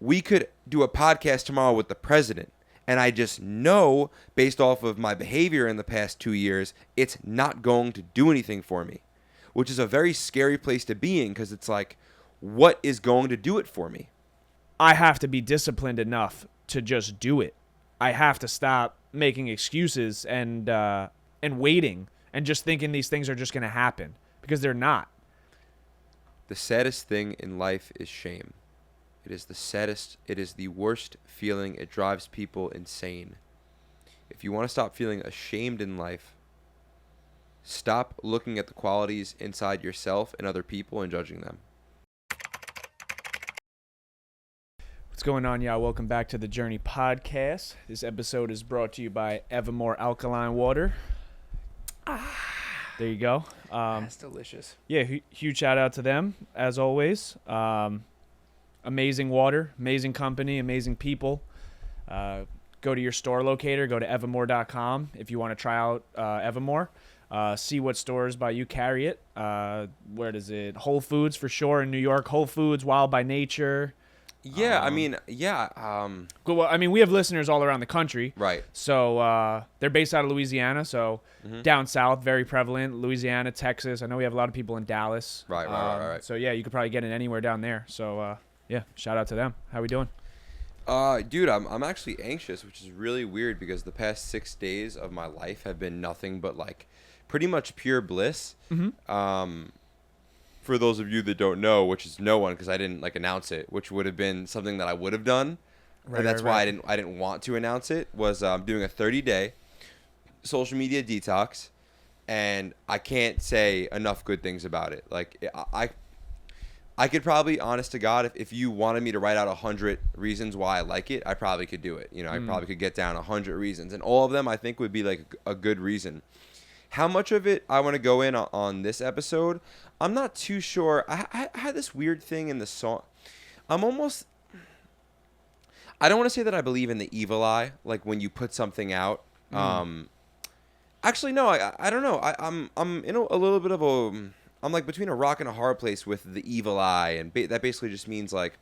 we could do a podcast tomorrow with the president. And I just know, based off of my behavior in the past 2 years, it's not going to do anything for me, which is a very scary place to be in because it's like, what is going to do it for me? I have to be disciplined enough to just do it. I have to stop making excuses and waiting and just thinking these things are just going to happen because they're not. The saddest thing in life is shame. It is the saddest, it is the worst feeling. It drives people insane. If you want to stop feeling ashamed in life, stop looking at the qualities inside yourself and other people and judging them. What's going on, y'all? Welcome back to the Journey Podcast. This episode is brought to you by Evermore Alkaline Water. There you go. That's delicious. Yeah, huge shout out to them, as always. Amazing water, amazing company, amazing people. Go to your store locator, go to evermore.com if you want to try out Evermore. See what stores by you carry it. Where does it? Whole Foods for sure in New York. Whole Foods, Wild by Nature. Yeah, Well, I mean, we have listeners all around the country. Right. So they're based out of Louisiana, so down south, very prevalent. Louisiana, Texas. I know we have a lot of people in Dallas. Right. So, yeah, you could probably get it anywhere down there. So, yeah, shout out to them. How we doing? Dude, I'm actually anxious, which is really weird because the past 6 days of my life have been nothing but, like, pretty much pure bliss. For those of you that don't know, which is no one because I didn't announce it, which would have been something that I would have done, and that's why I didn't want to announce it. Was doing a 30-day social media detox, and I can't say enough good things about it. Like I could probably, honest to God, if you wanted me to write out 100 reasons why I like it, I probably could do it. You know, I probably could get down 100 reasons, and all of them I think would be like a good reason. How much of it I want to go in on this episode, I'm not too sure. I had this weird thing in the song. I don't want to say that I believe in the evil eye, like when you put something out. Actually, no, I don't know. I'm in a little bit of I'm like between a rock and a hard place with the evil eye, and that basically just means like,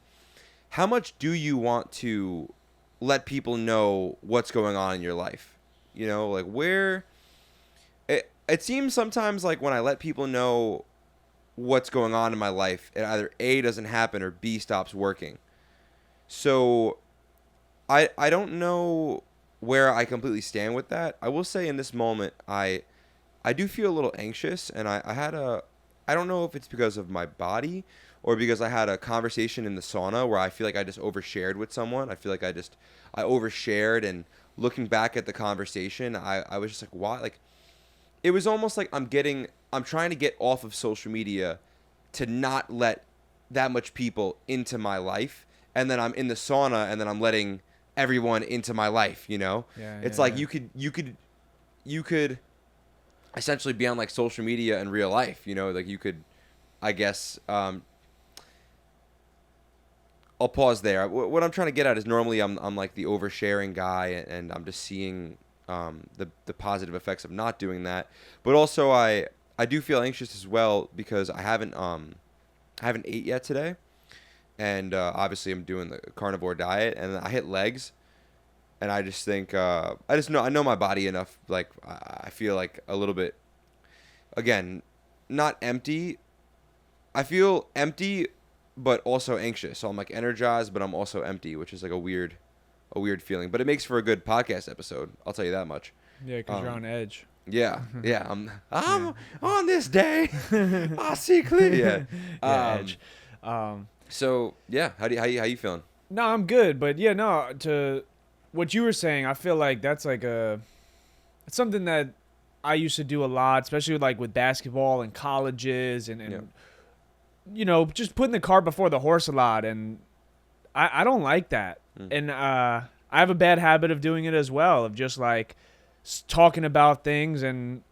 how much do you want to let people know what's going on in your life? You know, like where. It seems sometimes like when I let people know what's going on in my life, it either A, doesn't happen, or B, stops working. So I don't know where I completely stand with that. I will say in this moment, I do feel a little anxious, and I don't know if it's because of my body or because I had a conversation in the sauna where I feel like I just overshared with someone. I feel like I overshared, and looking back at the conversation, I was just like, why? Like, it was almost like I'm trying to get off of social media to not let that much people into my life. And then I'm in the sauna and then I'm letting everyone into my life, you know? It's like you could essentially be on like social media in real life, you know? Like you could, I guess, I'll pause there. What I'm trying to get at is normally I'm like the oversharing guy, and I'm just seeing the positive effects of not doing that. But also I do feel anxious as well because I haven't ate yet today, and obviously I'm doing the carnivore diet, and I hit legs, and I just think I know my body enough. Like I feel like a little bit, again, not empty. I feel empty, but also anxious. So I'm like energized, but I'm also empty, which is like a weird feeling, but it makes for a good podcast episode. I'll tell you that much. Yeah, because you're on edge. Yeah. I'm on this day. I see clear. Edge. So yeah, how you feeling? No, I'm good, but yeah, no. To what you were saying, I feel like that's like it's something that I used to do a lot, especially like with basketball and colleges, and you know, just putting the cart before the horse a lot, and I don't like that. And I have a bad habit of doing it as well, of just like talking about things, and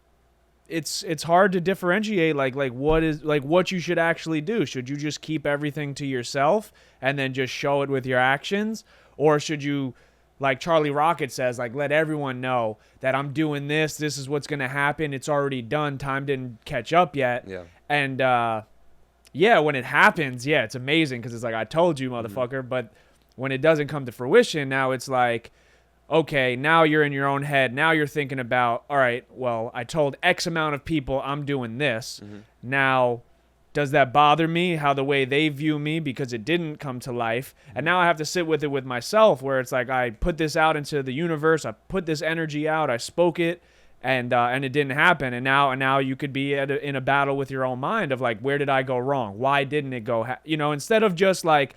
it's hard to differentiate like what you should actually do. Should you just keep everything to yourself and then just show it with your actions, or should you, like Charlie Rocket says, like let everyone know that I'm doing this is what's going to happen, it's already done, time didn't catch up yet. And when it happens, it's amazing because it's like, I told you, motherfucker. But when it doesn't come to fruition, now it's like, okay, now you're in your own head. Now you're thinking about, all right, well, I told X amount of people I'm doing this. Mm-hmm. Now, does that bother me, how the way they view me because it didn't come to life? And now I have to sit with it with myself, where it's like I put this out into the universe, I put this energy out, I spoke it, and it didn't happen. And now you could be in a battle with your own mind of like, where did I go wrong? Why didn't it go? Instead of just like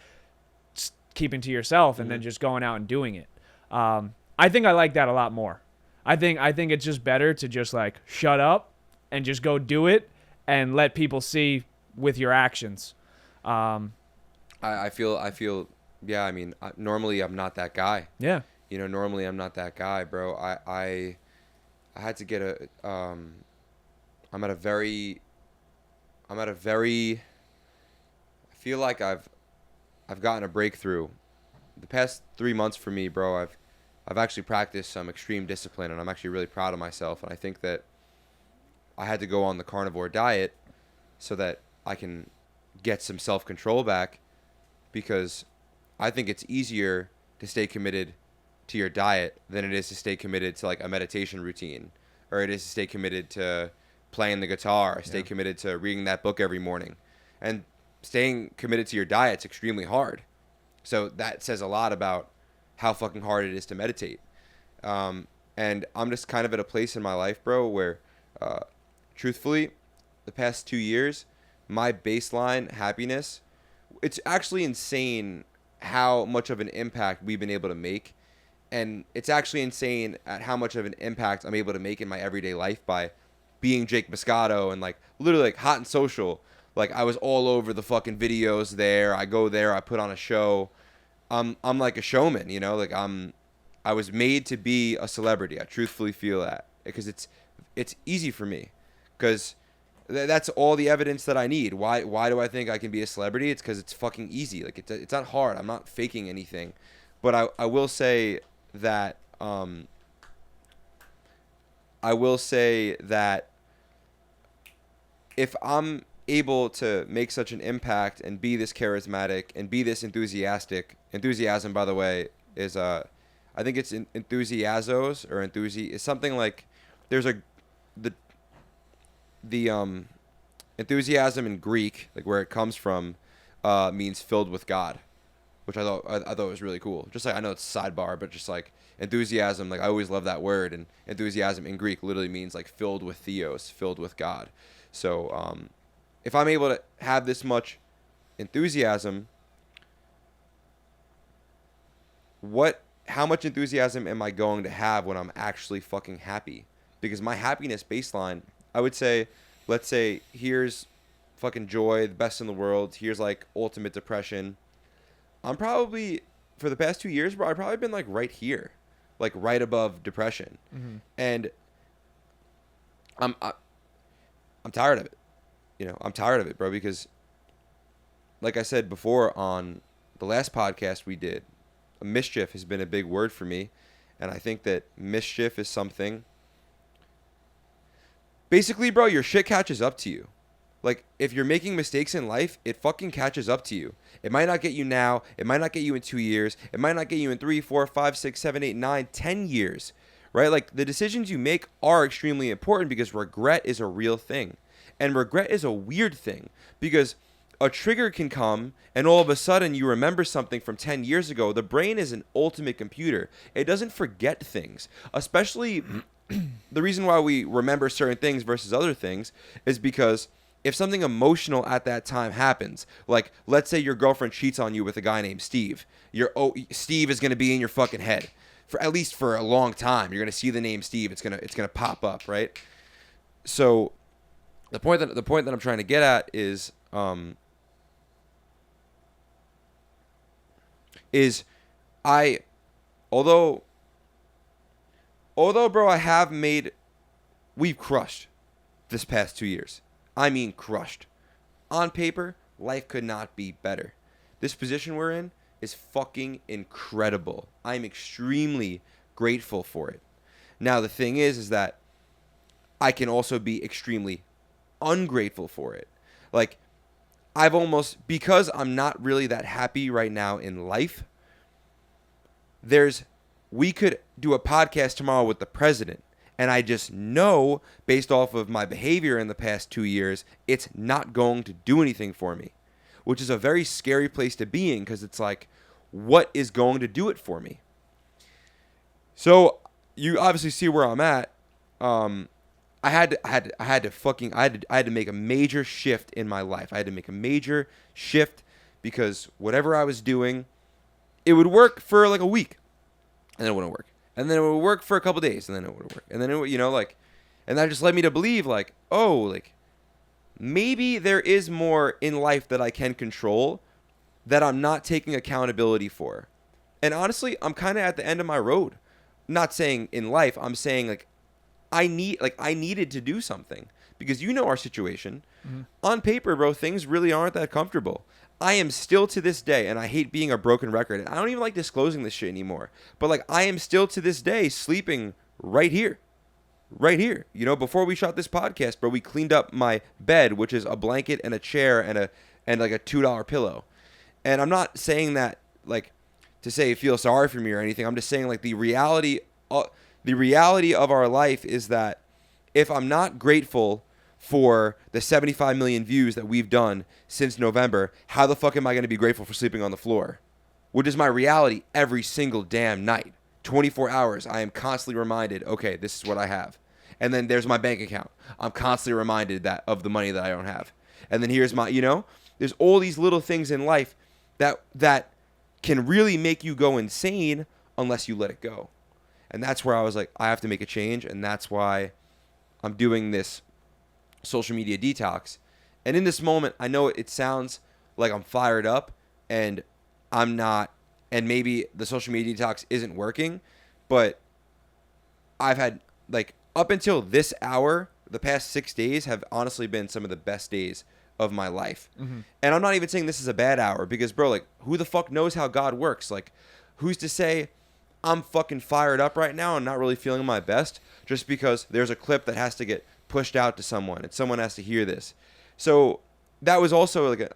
keeping to yourself and then just going out and doing it. I think I like that a lot more. I think it's just better to just like shut up and just go do it and let people see with your actions. I feel, yeah. I mean, normally I'm not that guy. Yeah. Normally I'm not that guy, bro. I had to get I'm at a very, I feel like I've gotten a breakthrough. The past 3 months for me, bro, I've actually practiced some extreme discipline, and I'm actually really proud of myself. And I think that I had to go on the carnivore diet so that I can get some self-control back, because I think it's easier to stay committed to your diet than it is to stay committed to like a meditation routine, or it is to stay committed to playing the guitar, stay committed to reading that book every morning. And staying committed to your diet's extremely hard. So that says a lot about how fucking hard it is to meditate. And I'm just kind of at a place in my life, bro, where truthfully, the past 2 years, my baseline happiness, it's actually insane how much of an impact we've been able to make. And it's actually insane at how much of an impact I'm able to make in my everyday life by being Jake Moscato and like literally like hot and social. Like I was all over the fucking videos there. I go there, I put on a show. I'm like a showman, like I was made to be a celebrity. I truthfully feel that, because it's easy for me, because that's all the evidence that I need. Why do I think I can be a celebrity? It's because it's fucking easy. Like it's not hard. I'm not faking anything. But I will say that if I'm able to make such an impact and be this charismatic and be this enthusiasm, by the way, is I think it's enthusiasmos or it's something like there's the enthusiasm in Greek, like where it comes from, means filled with God, which I thought was really cool. Just like, I know it's sidebar, but just like enthusiasm, like I always love that word, and enthusiasm in Greek literally means like filled with theos, filled with God. So if I'm able to have this much enthusiasm, how much enthusiasm am I going to have when I'm actually fucking happy? Because my happiness baseline, I would say, let's say here's fucking joy, the best in the world. Here's like ultimate depression. I'm probably, for the past 2 years, bro, I've probably been like right here, like right above depression. Mm-hmm. And I'm tired of it. I'm tired of it, bro, because like I said before on the last podcast we did, mischief has been a big word for me. And I think that mischief is something. Basically, bro, your shit catches up to you. Like, if you're making mistakes in life, it fucking catches up to you. It might not get you now. It might not get you in 2 years. It might not get you in 3, 4, 5, 6, 7, 8, 9, 10 years. Right? Like, the decisions you make are extremely important, because regret is a real thing. And regret is a weird thing, because a trigger can come and all of a sudden you remember something from 10 years ago. The brain is an ultimate computer. It doesn't forget things. Especially the reason why we remember certain things versus other things is because if something emotional at that time happens, like let's say your girlfriend cheats on you with a guy named Steve, Steve is going to be in your fucking head for at least for a long time. You're going to see the name Steve. It's going to pop up, right? So the point that I'm trying to get at is although bro, we've crushed this past 2 years. I mean crushed. On paper, life could not be better. This position we're in is fucking incredible. I'm extremely grateful for it. Now the thing is that I can also be extremely ungrateful for it. Like, because I'm not really that happy right now in life, we could do a podcast tomorrow with the president, and I just know, based off of my behavior in the past 2 years, it's not going to do anything for me, which is a very scary place to be in, because it's like, what is going to do it for me? So you obviously see where I'm at. I had to make a major shift in my life. I had to make a major shift because whatever I was doing, it would work for like a week, and then it wouldn't work, and then it would work for a couple days, and then it wouldn't work, and then it would, and that just led me to believe like, oh, like maybe there is more in life that I can control that I'm not taking accountability for. And honestly, I'm kind of at the end of my road. Not saying in life, I'm saying like I needed to do something, because our situation. Mm-hmm. On paper, bro, things really aren't that comfortable. I am still to this day, and I hate being a broken record, and I don't even like disclosing this shit anymore, but like I am still to this day sleeping right here. Right here. Before we shot this podcast, bro, we cleaned up my bed, which is a blanket and a chair and like a $2 pillow. And I'm not saying that like to say feel sorry for me or anything. I'm just saying like the reality of our life is that if I'm not grateful for the 75 million views that we've done since November, how the fuck am I going to be grateful for sleeping on the floor? Which is my reality every single damn night. 24 hours, I am constantly reminded, okay, this is what I have. And then there's my bank account. I'm constantly reminded of the money that I don't have. And then here's my, there's all these little things in life that can really make you go insane unless you let it go. And that's where I was like, I have to make a change, and that's why I'm doing this social media detox. And in this moment, I know it sounds like I'm fired up, and I'm not, and maybe the social media detox isn't working, but I've had, like, up until this hour, the past 6 days have honestly been some of the best days of my life. Mm-hmm. And I'm not even saying this is a bad hour, because, bro, like, who the fuck knows how God works? Like, who's to say I'm fucking fired up right now and not really feeling my best just because there's a clip that has to get pushed out to someone and someone has to hear this. So that was also like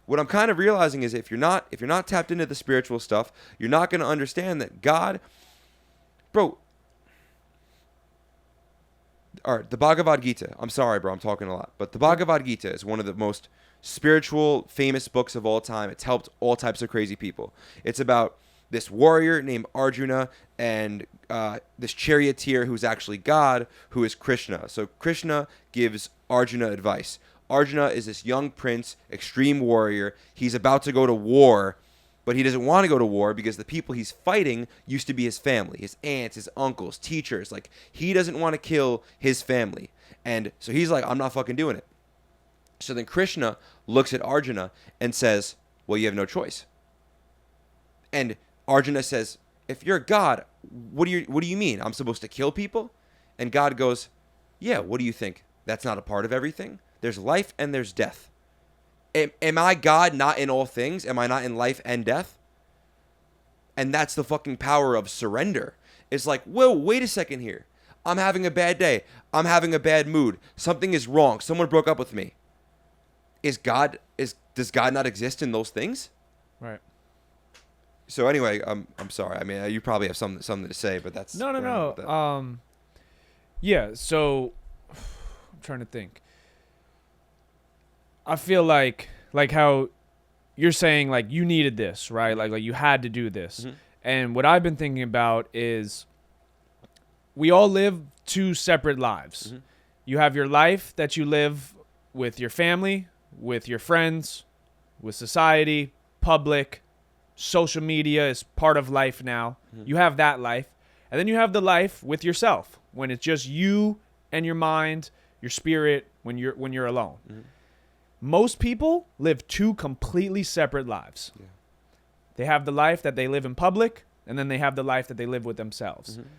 what I'm kind of realizing is if you're not tapped into the spiritual stuff, you're not going to understand that God, bro. All right, the Bhagavad Gita. I'm sorry, bro, I'm talking a lot, but the Bhagavad Gita is one of the most spiritual, famous books of all time. It's helped all types of crazy people. It's about this warrior named Arjuna and this charioteer who's actually God, who is Krishna. So Krishna gives Arjuna advice. Arjuna is this young prince, extreme warrior. He's about to go to war, but he doesn't want to go to war because the people he's fighting used to be his family, his aunts, his uncles, teachers. Like, he doesn't want to kill his family. And so he's like, I'm not fucking doing it. So then Krishna looks at Arjuna and says, well, you have no choice. And Arjuna says, if you're God, what do you mean? I'm supposed to kill people? And God goes, yeah, what do you think? That's not a part of everything? There's life and there's death. Am I God not in all things? Am I not in life and death? And that's the fucking power of surrender. It's like, whoa, wait a second here. I'm having a bad day. I'm having a bad mood. Something is wrong. Someone broke up with me. Does God not exist in those things? Right. So anyway, I'm sorry. I mean, you probably have something to say, but that's no. Yeah. So I'm trying to think. I feel like how you're saying, like, you needed this, right? Like you had to do this. Mm-hmm. And what I've been thinking about is we all live two separate lives. Mm-hmm. You have your life that you live with your family, with your friends, with society, public. Social media is part of life now. Mm-hmm. You have that life. And then you have the life with yourself, when it's just you and your mind, your spirit, when you're alone. Mm-hmm. Most people live two completely separate lives. Yeah. They have the life that they live in public, and then they have the life that they live with themselves. Mm-hmm.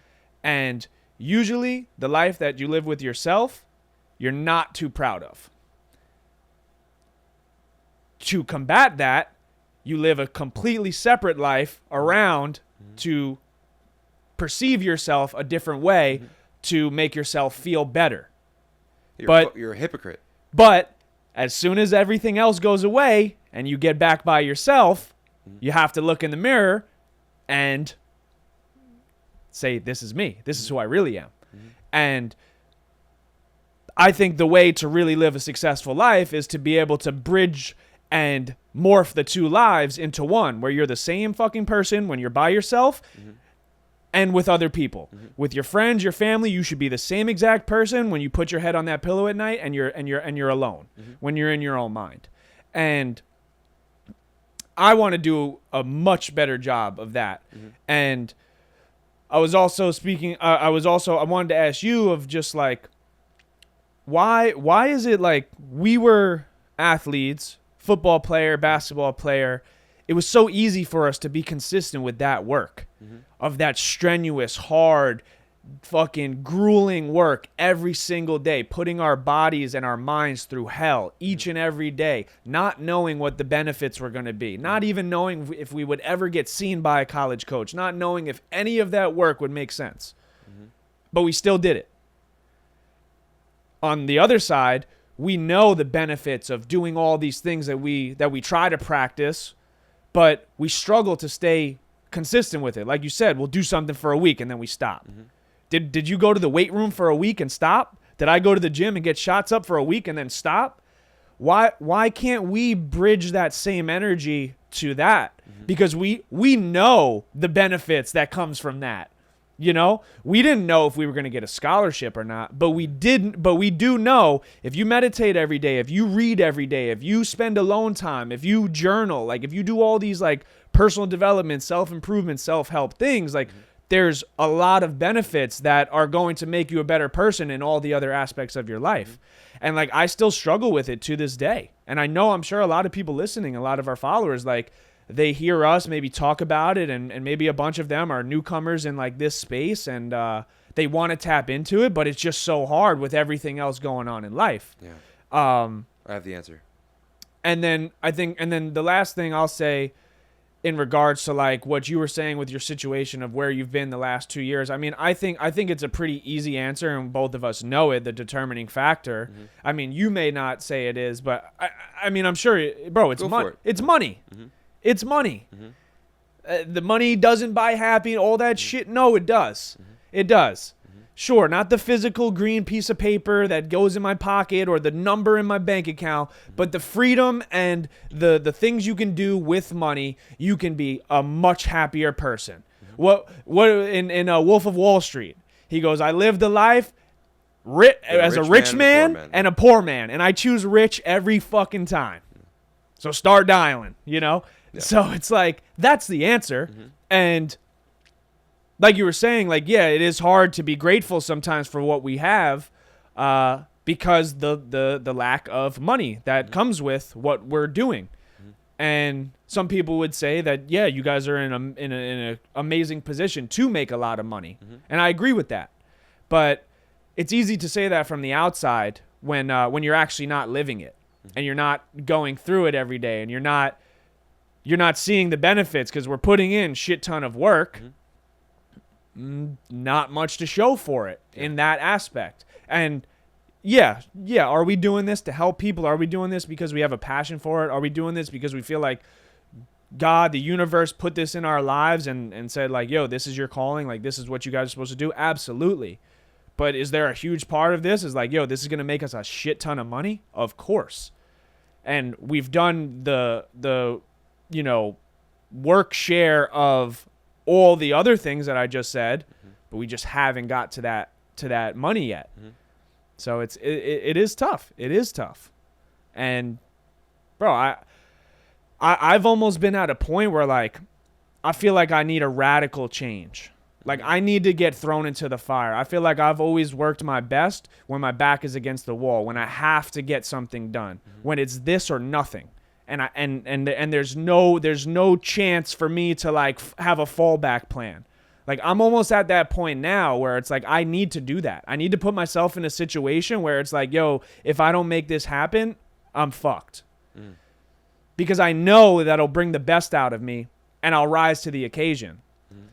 And usually the life that you live with yourself, you're not too proud of. To combat that, you live a completely separate life around to perceive yourself a different way to make yourself feel better. You're a hypocrite. But as soon as everything else goes away and you get back by yourself, you have to look in the mirror and say, this is me. This is who I really am. And I think the way to really live a successful life is to be able to bridge and morph the two lives into one, where you're the same fucking person when you're by yourself and with other people. With your friends, your family, you should be the same exact person when you put your head on that pillow at night and you're alone, when you're in your own mind. And I want to do a much better job of that. And I was also speaking I wanted to ask you of just like, why is it like we were athletes, football player, basketball player, it was so easy for us to be consistent with that work, of that strenuous, hard, fucking grueling work every single day, putting our bodies and our minds through hell each and every day, not knowing what the benefits were going to be, not even knowing if we would ever get seen by a college coach, not knowing if any of that work would make sense. But we still did it. On the other side, we know the benefits of doing all these things that we try to practice, but we struggle to stay consistent with it. Like you said, we'll do something for a week and then we stop. Did you go to the weight room for a week and stop? Did I go to the gym and get shots up for a week and then stop? Why can't we bridge that same energy to that? Because we know the benefits that comes from that. You know, we didn't know if we were going to get a scholarship or not, but we do know if you meditate every day, if you read every day, if you spend alone time, if you journal, like if you do all these like personal development, self-improvement, self-help things, like there's a lot of benefits that are going to make you a better person in all the other aspects of your life. And like, I still struggle with it to this day. And I know, I'm sure a lot of people listening, a lot of our followers, like, they hear us maybe talk about it, and maybe a bunch of them are newcomers in like this space, and they want to tap into it, but it's just so hard with everything else going on in life. Yeah. I have the answer. And then the last thing I'll say in regards to like what you were saying with your situation of where you've been the last 2 years. I mean, I think it's a pretty easy answer, and both of us know it, the determining factor. I mean, you may not say it is, but I mean, I'm sure, bro, it's money. It's money. It's money. The money doesn't buy happy, all that shit. No, it does. It does. Sure, not the physical green piece of paper that goes in my pocket or the number in my bank account, but the freedom and the things you can do with money, you can be a much happier person. What in Wolf of Wall Street, he goes, I lived a life as a rich man and a poor man, and I choose rich every fucking time. So start dialing, you know? Yeah. So it's like, that's the answer. And like you were saying, like, yeah, it is hard to be grateful sometimes for what we have because the lack of money that comes with what we're doing. And some people would say that, yeah, you guys are in an amazing position to make a lot of money. And I agree with that. But it's easy to say that from the outside when you're actually not living it. And you're not going through it every day, and you're not seeing the benefits because we're putting in shit ton of work, not much to show for it in that aspect. And yeah, are we doing this to help people? Are we doing this because we have a passion for it? Are we doing this because we feel like God, the universe, put this in our lives and said like, yo, this is your calling, like this is what you guys are supposed to do? Absolutely. But is there a huge part of this is like, yo, this is going to make us a shit ton of money? Of course. And we've done the you know, work share of all the other things that I just said, but we just haven't got to that money yet. So it is tough. It is tough. And bro, I've almost been at a point where like I feel like I need a radical change. Like, I need to get thrown into the fire. I feel like I've always worked my best when my back is against the wall, when I have to get something done, when it's this or nothing. And there's no chance for me to, like, have a fallback plan. Like, I'm almost at that point now where it's like, I need to do that. I need to put myself in a situation where it's like, yo, if I don't make this happen, I'm fucked. Because I know that'll bring the best out of me, and I'll rise to the occasion.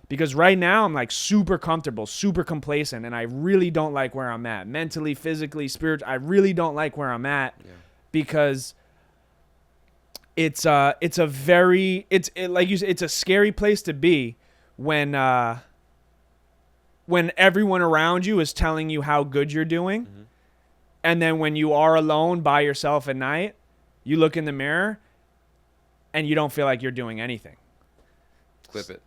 Because right now I'm like super comfortable, super complacent, and I really don't like where I'm at. Mentally, physically, spiritually, I really don't like where I'm at because it's a very, like you said, it's a scary place to be when when everyone around you is telling you how good you're doing, Mm-hmm. and then when you are alone by yourself at night, you look in the mirror and you don't feel like you're doing anything. Clip it.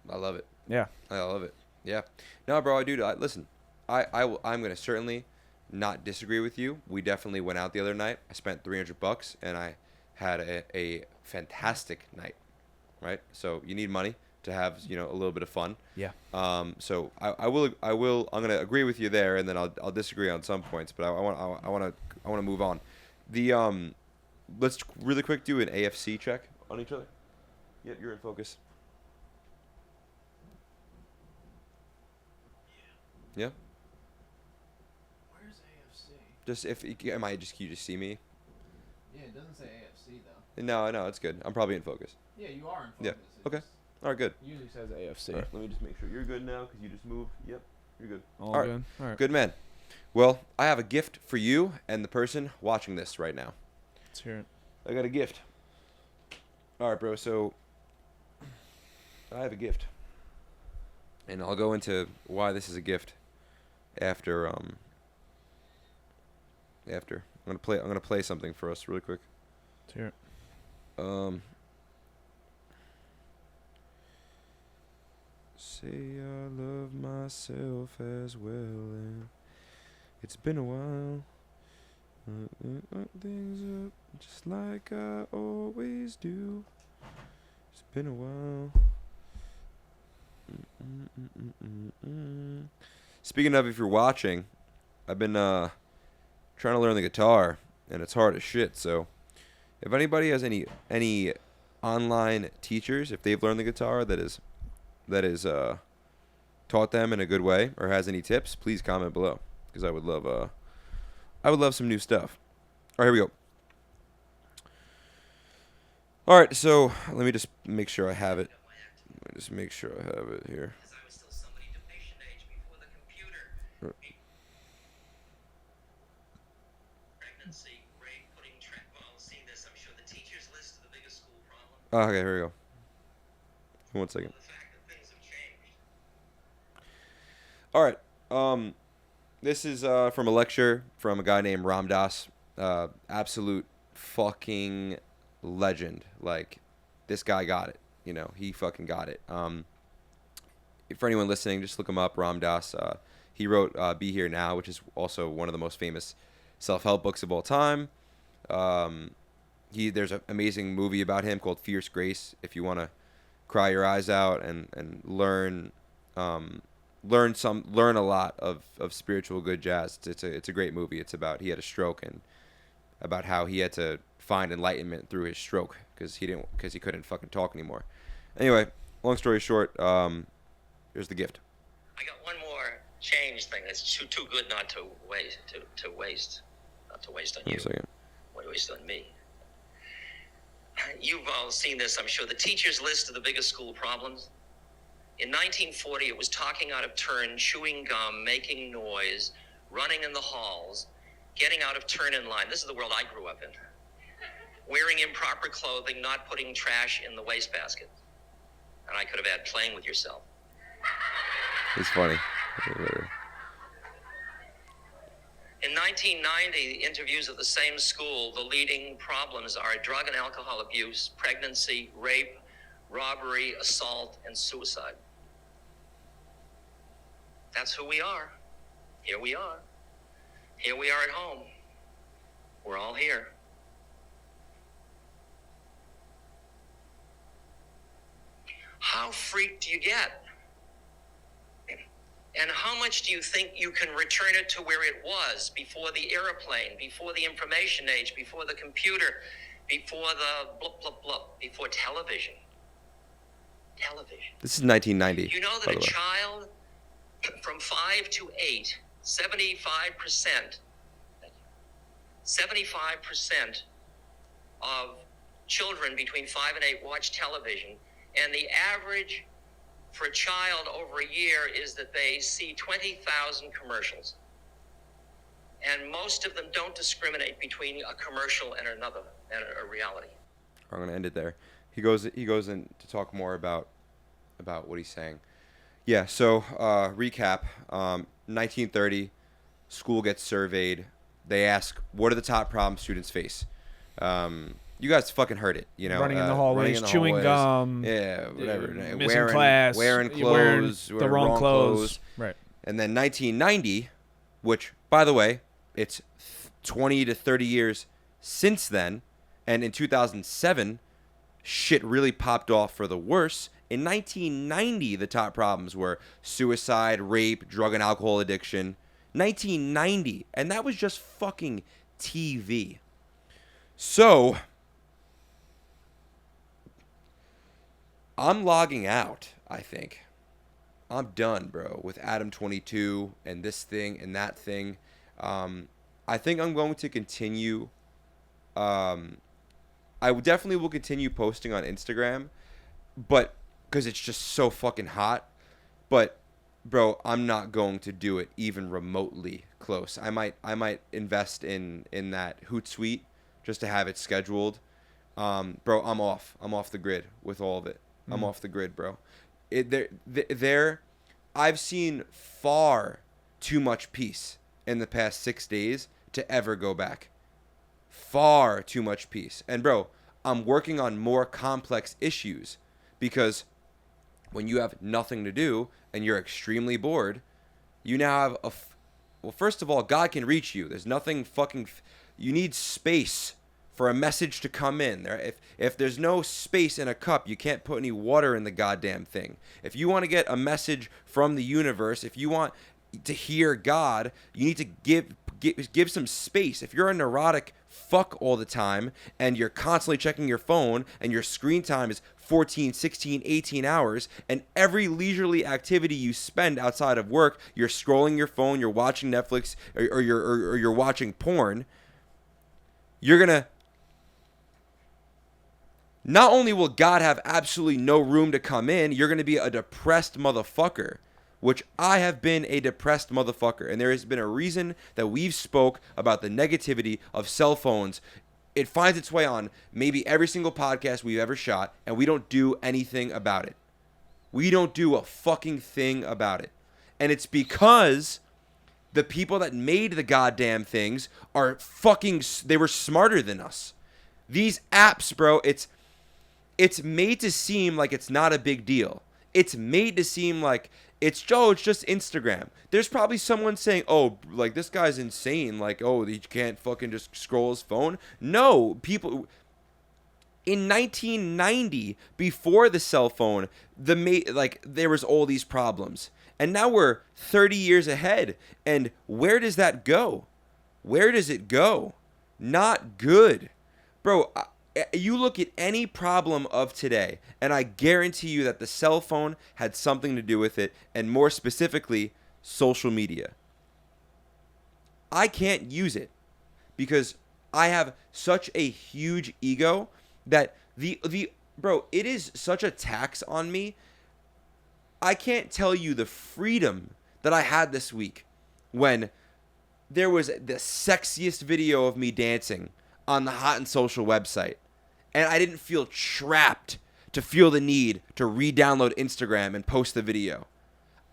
I love it. Yeah. I love it. Yeah. No, bro, listen, I'm going to certainly not disagree with you. We definitely went out the other night. I spent $300 and I had a fantastic night, right? So you need money to have, a little bit of fun. Yeah. So I'm going to agree with you there, and then I'll disagree on some points, but I want to move on. Let's really quick do an AFC check on each other. Yep, you're in focus. Yeah. Where's AFC? Just can you just see me? Yeah, it doesn't say AFC though. No, it's good. I'm probably in focus. Yeah, you are in focus. Yeah. Okay. All right, good. Usually says AFC. All right, let me just make sure you're good now because you just moved. Yep, you're good. All right. good. All right. Good man. Well, I have a gift for you and the person watching this right now. Let's hear it. I got a gift. All right, bro. So I have a gift, and I'll go into why this is a gift after. I'm gonna play something for us really quick. Let's hear it. Say I love myself as well, and it's been a while. Things up just like I always do. It's been a while. Speaking of, if you're watching, I've been trying to learn the guitar, and it's hard as shit. So, if anybody has any online teachers, if they've learned the guitar that is taught them in a good way, or has any tips, please comment below, because I would love some new stuff. All right, here we go. All right, so let me just make sure I have it. Let me just make sure I have it here. Oh, okay, here we go. 1 second. All right. This is from a lecture from a guy named Ram Dass. Absolute fucking legend. Like, this guy got it. He fucking got it. For anyone listening, just look him up, Ram Dass. He wrote Be Here Now, which is also one of the most famous self-help books of all time. There's an amazing movie about him called Fierce Grace. If you want to cry your eyes out and learn a lot of spiritual good jazz. It's a great movie. It's about he had a stroke and about how he had to find enlightenment through his stroke because he couldn't fucking talk anymore. Anyway, long story short, here's the gift. I got one more change thing that's too good not to waste not to waste on you. 1 second. What to waste on me? You've all seen this, I'm sure. The teacher's list of the biggest school problems. In 1940, it was talking out of turn, chewing gum, making noise, running in the halls, getting out of turn in line. This is the world I grew up in. Wearing improper clothing, not putting trash in the wastebasket. And I could have had playing with yourself. It's funny. In 1990, interviews at the same school, the leading problems are drug and alcohol abuse, pregnancy, rape, robbery, assault, and suicide. That's who we are. Here we are. Here we are at home. We're all here. How freaked do you get? And how much do you think you can return it to where it was before the airplane, before the information age, before the computer, before the blup, blup, blup, before television? Television. This is 1990. You know that a child from 5 to 8, 75% of children between 5 and 8 watch television, and the average for a child over a year is that they see 20,000 commercials. And most of them don't discriminate between a commercial and another, and a reality. I'm going to end it there. He goes in to talk more about what he's saying. Yeah, so recap. 1930, school gets surveyed. They ask, what are the top problems students face? You guys fucking heard it, you know. Running in the Running hallways, in the chewing hallways, gum, yeah, whatever. missing class, wearing wearing clothes, the wrong clothes. Right. And then 1990, which, by the way, it's 20 to 30 years since then, and in 2007, shit really popped off for the worse. In 1990, the top problems were suicide, rape, drug and alcohol addiction. 1990, and that was just fucking TV. So, I'm logging out, I think. I'm done, bro, with Adam 22 and this thing and that thing. I think I'm going to continue. I definitely will continue posting on Instagram, but because it's just so fucking hot. But, bro, I'm not going to do it even remotely close. I might invest in that Hootsuite just to have it scheduled. Bro, I'm off. I'm off the grid with all of it. I'm off the grid, bro. I've seen far too much peace in the past 6 days to ever go back. Far too much peace. And bro, I'm working on more complex issues because when you have nothing to do and you're extremely bored, you now have well, first of all, God can reach you. There's nothing fucking you need space for a message to come in. If there's no space in a cup, you can't put any water in the goddamn thing. If you want to get a message from the universe, if you want to hear God, you need to give some space. If you're a neurotic fuck all the time and you're constantly checking your phone and your screen time is 14, 16, 18 hours, and every leisurely activity you spend outside of work, you're scrolling your phone, you're watching Netflix, or you're watching porn, you're going to... Not only will God have absolutely no room to come in, you're going to be a depressed motherfucker, which I have been a depressed motherfucker. And there has been a reason that we've spoke about the negativity of cell phones. It finds its way on maybe every single podcast we've ever shot, and we don't do anything about it. We don't do a fucking thing about it. And it's because the people that made the goddamn things are fucking... They were smarter than us. These apps, bro, it's made to seem like it's not a big deal. It's made to seem like it's just Instagram. There's probably someone saying, oh, like this guy's insane. Like, oh, he can't fucking just scroll his phone. No, people in 1990, before the cell phone, there was all these problems. And now we're 30 years ahead. And where does that go? Where does it go? Not good. Bro, you look at any problem of today, and I guarantee you that the cell phone had something to do with it, and more specifically, social media. I can't use it because I have such a huge ego that bro, it is such a tax on me. I can't tell you the freedom that I had this week when there was the sexiest video of me dancing on the Hot and Social website. And I didn't feel trapped to feel the need to re-download Instagram and post the video.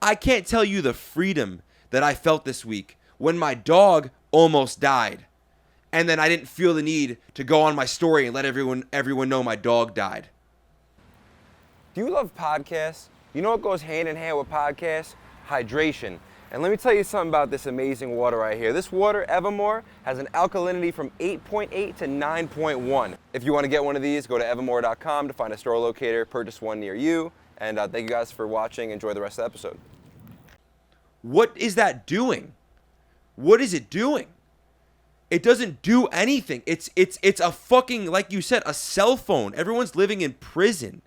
I can't tell you the freedom that I felt this week when my dog almost died. And then I didn't feel the need to go on my story and let everyone know my dog died. Do you love podcasts? You know what goes hand in hand with podcasts? Hydration. And let me tell you something about this amazing water right here. This water, Evermore, has an alkalinity from 8.8 to 9.1. If you want to get one of these, go to evermore.com to find a store locator, purchase one near you. And thank you guys for watching. Enjoy the rest of the episode. What is that doing? What is it doing? It doesn't do anything. It's a fucking, like you said, a cell phone. Everyone's living in prison.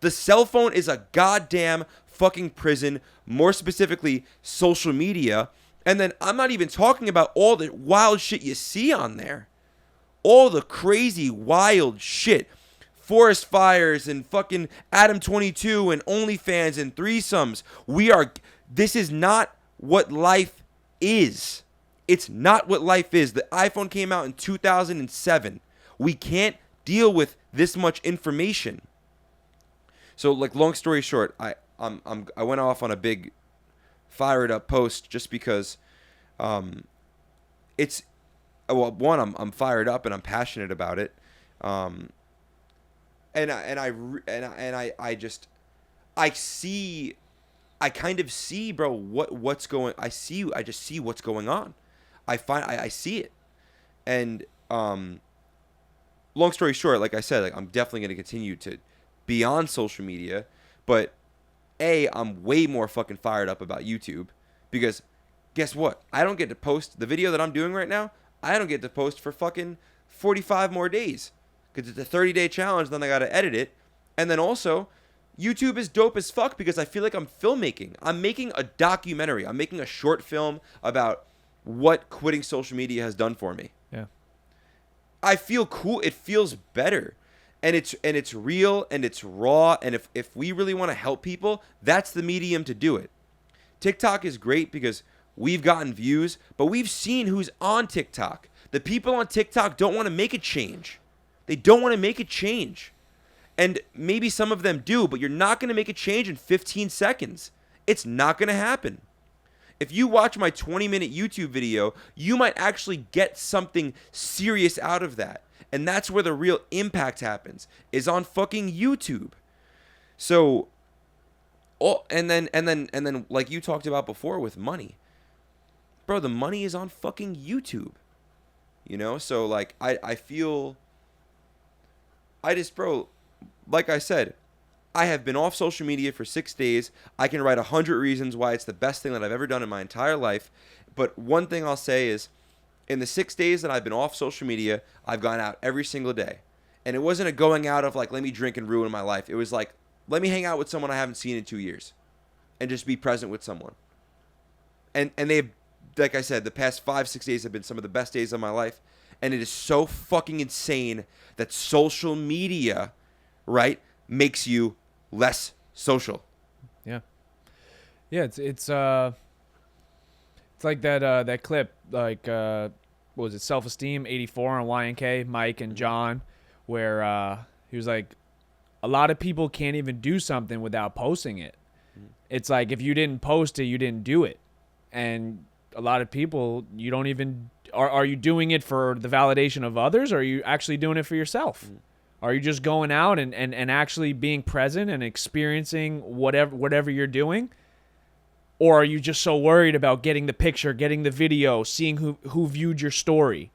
The cell phone is a goddamn fucking prison, more specifically social media. And then I'm not even talking about all the wild shit you see on there. All the crazy wild shit. Forest fires and fucking Adam 22 and OnlyFans and threesomes. This is not what life is. It's not what life is. The iPhone came out in 2007. We can't deal with this much information. So like, long story short, I went off on a big fired up post just because it's well, one, I'm fired up and I'm passionate about it. I just I see I kind of see, bro, what's going. I just see what's going on. I see it. And long story short, like I said, like I'm definitely going to continue to be on social media, but I'm way more fucking fired up about YouTube because guess what? I don't get to post the video that I'm doing right now. I don't get to post for fucking 45 more days because it's a 30-day challenge. Then I got to edit it. And then also, YouTube is dope as fuck because I feel like I'm filmmaking. I'm making a documentary. I'm making a short film about what quitting social media has done for me. Yeah. I feel cool. It feels better. And it's real and it's raw. And if we really want to help people, that's the medium to do it. TikTok is great because we've gotten views, but we've seen who's on TikTok. The people on TikTok don't want to make a change. They don't want to make a change. And maybe some of them do, but you're not going to make a change in 15 seconds. It's not going to happen. If you watch my 20-minute YouTube video, you might actually get something serious out of that. And that's where the real impact happens, is on fucking YouTube. So, and then like you talked about before with money. Bro, the money is on fucking YouTube. You know? So like I feel bro, like I said, I have been off social media for 6 days. I can write 100 reasons why it's the best thing that I've ever done in my entire life. But one thing I'll say is, in the 6 days that I've been off social media, I've gone out every single day. And it wasn't a going out of like, let me drink and ruin my life. It was like, let me hang out with someone I haven't seen in 2 years. And just be present with someone. And they've, like I said, the past 5-6 days have been some of the best days of my life. And it is so fucking insane that social media, right, makes you less social. Yeah. Yeah, it's like that clip, like what was it, Self-Esteem 84 on YNK, Mike and John, where he was like, a lot of people can't even do something without posting it. It's like, if you didn't post it, you didn't do it. And a lot of people, you don't even, are you doing it for the validation of others, or are you actually doing it for yourself? Are you just going out and actually being present and experiencing whatever you're doing? Or are you just so worried about getting the picture, getting the video, seeing who viewed your story?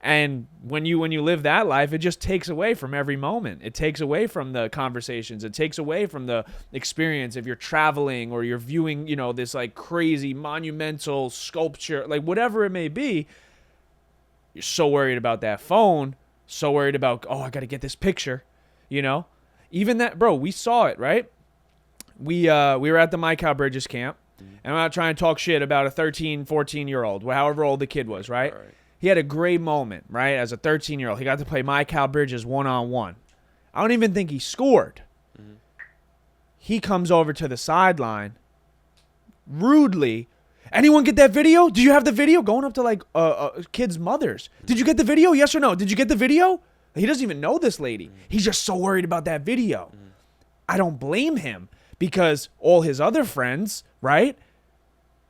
And when you live that life, it just takes away from every moment. It takes away from the conversations. It takes away from the experience. If you're traveling or you're viewing, this like crazy monumental sculpture, like whatever it may be, you're so worried about that phone, so worried about, I got to get this picture, Even that, bro, we saw it, right? We were at the My Cal Bridges camp, and I'm not trying to talk shit about a 13, 14-year-old, however old the kid was, right? He had a great moment, right? As a 13-year-old, he got to play My Cal Bridges one-on-one. I don't even think he scored. He comes over to the sideline, rudely. Anyone get that video? Do you have the video? Going up to like kids' mothers. Did you get the video? Yes or no? Did you get the video? He doesn't even know this lady. He's just so worried about that video. I don't blame him, because all his other friends, right?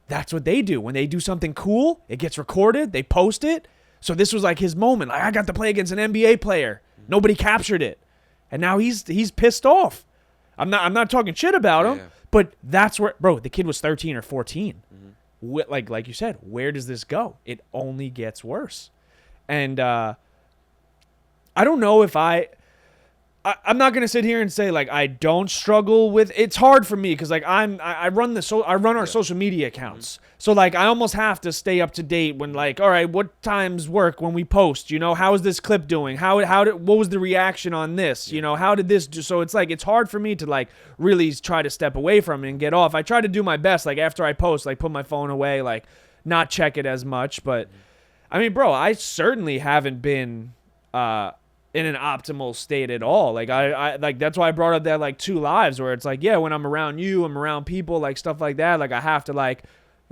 That's what they do. When they do something cool, it gets recorded, they post it. So this was like his moment. Like, I got to play against an NBA player. Nobody captured it. And now he's pissed off. I'm not talking shit about him, but that's where, bro, the kid was 13 or 14. Like you said, where does this go? It only gets worse. And I don't know if I'm not gonna sit here and say like I don't struggle with. It's hard for me because like I run our social media accounts, so like I almost have to stay up to date when like, all right, what times work when we post? How is this clip doing? What was the reaction on this? How did this do? So it's like it's hard for me to like really try to step away from it and get off. I try to do my best, like after I post, like put my phone away, like not check it as much. But I mean, bro, I certainly haven't been in an optimal state at all. Like I like that's why I brought up that like 2 lives where it's like, yeah, when I'm around you, I'm around people, like stuff like that. Like I have to like,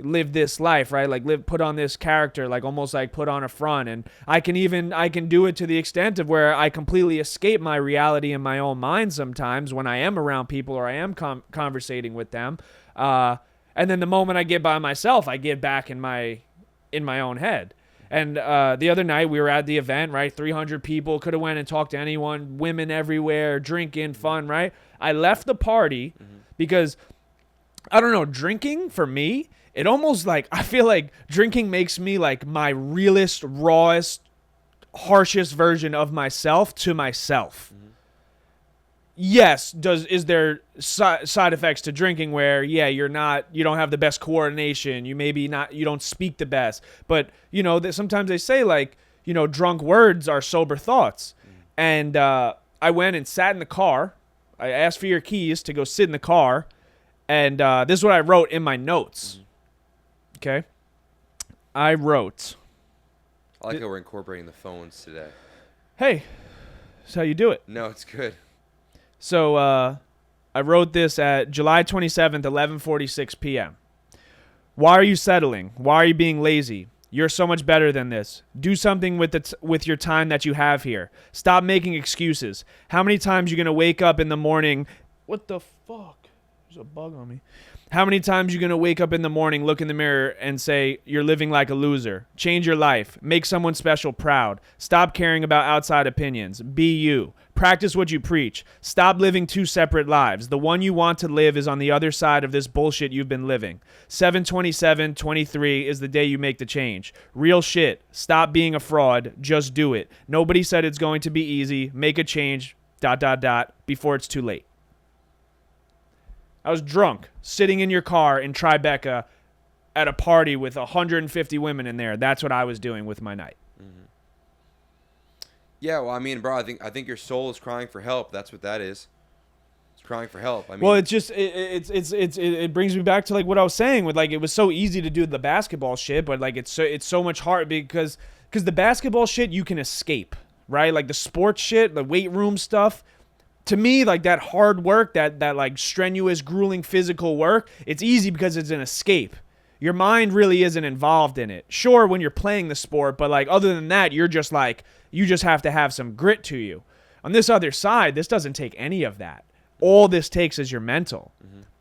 live this life, right? Like put on this character, like almost like put on a front. And I can do it to the extent of where I completely escape my reality in my own mind sometimes when I am around people or I am conversating with them. And then the moment I get by myself, I get back in my own head. And the other night we were at the event, right? 300 people, could have went and talked to anyone, women everywhere, drinking, fun, right? I left the party because, I don't know, drinking for me, it almost like, I feel like drinking makes me like my realest, rawest, harshest version of myself to myself. Yes, is there side effects to drinking where, yeah, you don't have the best coordination, you don't speak the best, but sometimes they say like, drunk words are sober thoughts. And I went and sat in the car. I asked for your keys to go sit in the car, and this is what I wrote in my notes. Okay, I wrote. I like how we're incorporating the phones today. Hey, that's how you do it. No, it's good. So I wrote this at July 27th, 11:46 p.m. Why are you settling? Why are you being lazy? You're so much better than this. Do something with your time that you have here. Stop making excuses. How many times you going to wake up in the morning? What the fuck? There's a bug on me. How many times you going to wake up in the morning, look in the mirror, and say, you're living like a loser? Change your life. Make someone special proud. Stop caring about outside opinions. Be you. Practice what you preach. Stop living two separate lives. The one you want to live is on the other side of this bullshit you've been living. 7/27/23 is the day you make the change. Real shit. Stop being a fraud. Just do it. Nobody said it's going to be easy. Make a change, ... before it's too late. I was drunk, sitting in your car in Tribeca at a party with 150 women in there. That's what I was doing with my night. Yeah, well, I mean, bro, I think your soul is crying for help. That's what that is. It's crying for help. I mean, well, it's just it brings me back to like what I was saying with like it was so easy to do the basketball shit, but like it's so much hard because the basketball shit you can escape, right? Like the sports shit, the weight room stuff. To me, like that hard work, that like strenuous, grueling physical work, it's easy because it's an escape. Your mind really isn't involved in it. Sure, when you're playing the sport, but like other than that, you're just like, you just have to have some grit to you. On this other side, this doesn't take any of that. All this takes is your mental.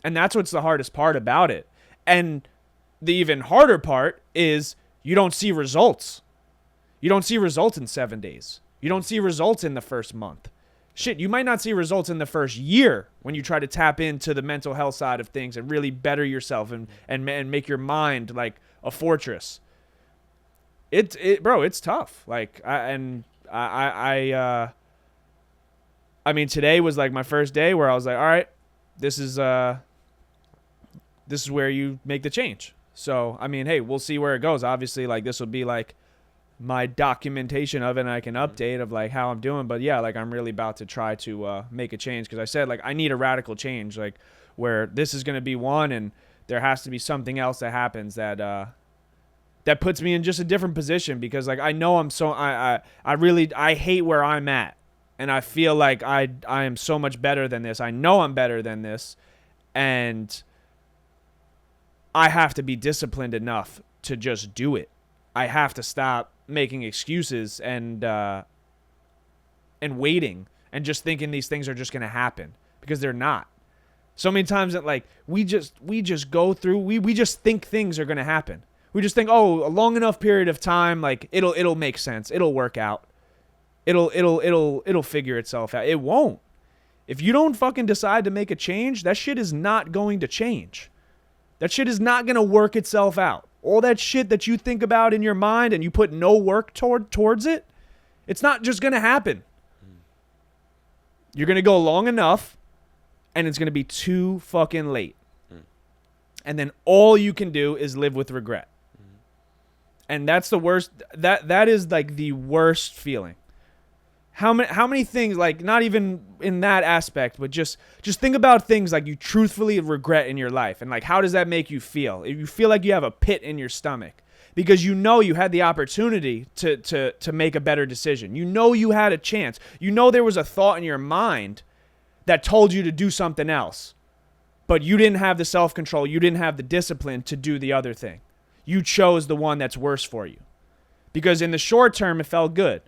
And that's what's the hardest part about it. And the even harder part is you don't see results. You don't see results in 7 days. You don't see results in the first month. Shit, you might not see results in the first year when you try to tap into the mental health side of things and really better yourself and make your mind like a fortress. Bro, it's tough. Like, I mean, today was like my first day where I was like, all right, this is where you make the change. So, I mean, hey, we'll see where it goes. Obviously, like this will be like my documentation of it, and I can update of like how I'm doing. But yeah, like I'm really about to try to make a change because I said like I need a radical change, like where this is going to be one, and there has to be something else that happens that puts me in just a different position because like I know I hate where I'm at, and I feel like I am so much better than this. I know I'm better than this, and I have to be disciplined enough to just do it. I have to stop making excuses and waiting and just thinking these things are just going to happen because they're not. So many times that like we just go through, we just think things are going to happen. We just think, oh, a long enough period of time, like it'll make sense. It'll work out. It'll figure itself out. It won't. If you don't fucking decide to make a change, that shit is not going to change. That shit is not going to work itself out. All that shit that you think about in your mind and you put no work towards it, it's not just going to happen. You're going to go long enough and it's going to be too fucking late. And then all you can do is live with regret. And that's the worst. That is like the worst feeling. How many things, like not even in that aspect, but just think about things like you truthfully regret in your life, and like how does that make you feel? If you feel like you have a pit in your stomach because you know you had the opportunity to make a better decision. You know you had a chance. You know there was a thought in your mind that told you to do something else, But you didn't have the self-control. You didn't have the discipline to do the other thing. You chose the one that's worse for you. Because in the short term, it felt good.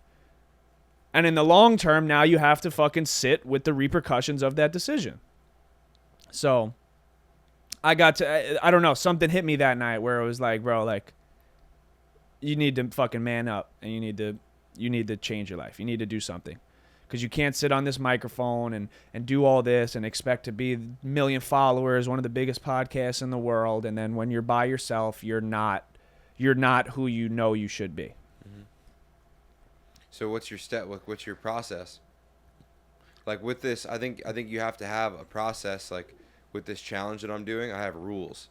And in the long term, now you have to fucking sit with the repercussions of that decision. So I don't know, something hit me that night where it was like, bro, like, you need to fucking man up, and you need to change your life. You need to do something. Because you can't sit on this microphone and do all this and expect to be a million followers, one of the biggest podcasts in the world, and then when you're by yourself, you're not who you know you should be. Mm-hmm. So what's your step? What's your process? Like with this, I think you have to have a process. Like with this challenge that I'm doing, I have rules,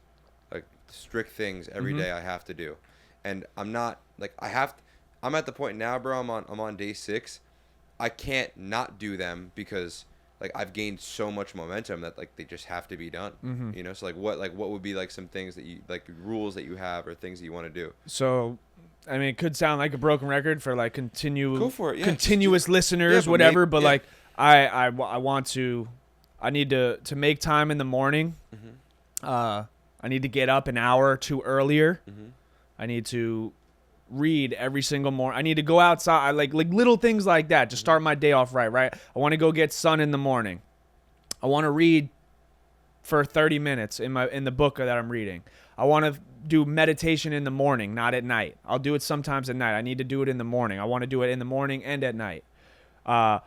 like strict things every day I have to do, and I'm not like I'm at the point now, bro. I'm on day 6. I can't not do them because like I've gained so much momentum that like they just have to be done. Mm-hmm. You know, so like what would be like some things that you like, rules that you have or things that you want to do? So, I mean, it could sound like a broken record for like Go for it. Yeah, continuous listeners, but whatever. But like I need to make time in the morning. Mm-hmm. I need to get up an hour or two earlier. Mm-hmm. I need to read every single morning. I need to go outside, like little things like that to start my day off right. I want to go get sun in the morning. I want to read for 30 minutes in the book that I'm reading. I want to do meditation in the morning, not at night. I'll do it sometimes at night. I need to do it in the morning. I want to do it in the morning and at night. I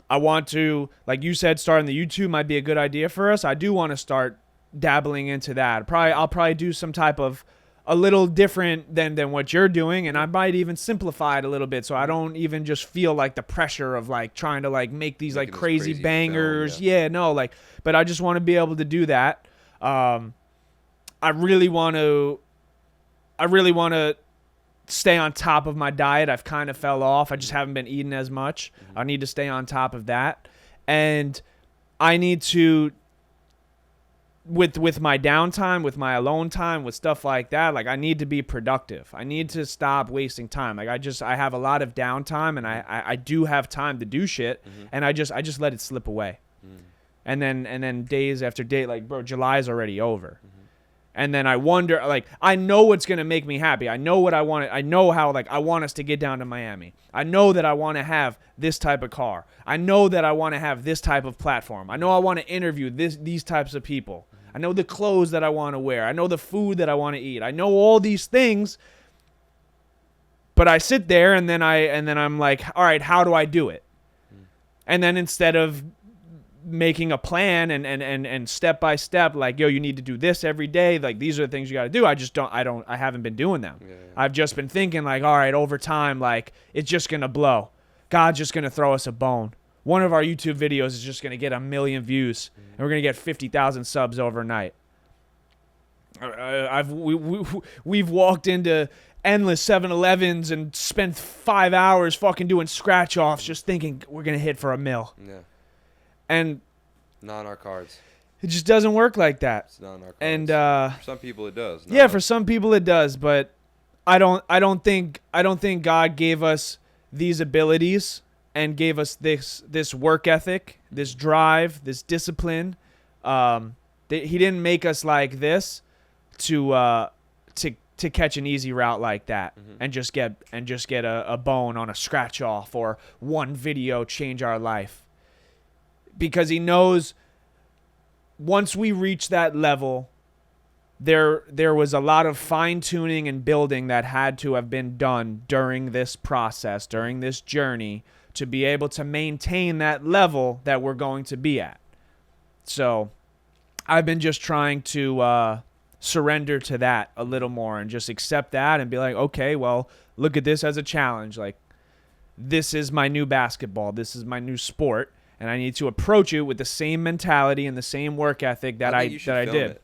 want to, like you said, starting the YouTube might be a good idea for us. I do want to start dabbling into that. I'll probably do some type of a little different than what you're doing, and I might even simplify it a little bit so I don't even just feel like the pressure of like trying to like make these like crazy bangers. Film, but I just want to be able to do that. I really want to stay on top of my diet. I've kind of fell off. I just haven't been eating as much. I need to stay on top of that, and I need to with my downtime, with my alone time, with stuff like that, like I need to be productive. I need to stop wasting time. Like I have a lot of downtime, and I do have time to do shit, and I just let it slip away. And then days after day, like, bro, July's already over. And then I wonder, like, I know what's going to make me happy. I know what I want. I know how, like, I want us to get down to Miami. I know that I want to have this type of car. I know that I want to have this type of platform. I know I want to interview these types of people. I know the clothes that I want to wear. I know the food that I want to eat. I know all these things. But I sit there and then I'm like, all right, how do I do it? And then instead of making a plan and step by step, like, yo, you need to do this every day, like these are the things you got to do, I haven't been doing them. I've just been thinking like, all right, over time, like it's just gonna blow. God's just gonna throw us a bone. One of our YouTube videos is just gonna get 1 million views, and we're gonna get 50,000 subs overnight. We've walked into endless 7-Elevens and spent 5 hours fucking doing scratch offs, just thinking we're gonna hit for 1 mil. Yeah. And not on our cards. It just doesn't work like that. It's not on our cards. And for some people it does. Yeah, for some people it does, but I don't think God gave us these abilities and gave us this work ethic, this drive, this discipline. He didn't make us like this to catch an easy route like that and just get a bone on a scratch off or one video change our life. Because he knows once we reach that level, there was a lot of fine-tuning and building that had to have been done during this process, during this journey, to be able to maintain that level that we're going to be at. So I've been just trying to surrender to that a little more and just accept that and be like, okay, well, look at this as a challenge. Like, this is my new basketball. This is my new sport. And I need to approach it with the same mentality and the same work ethic that I did.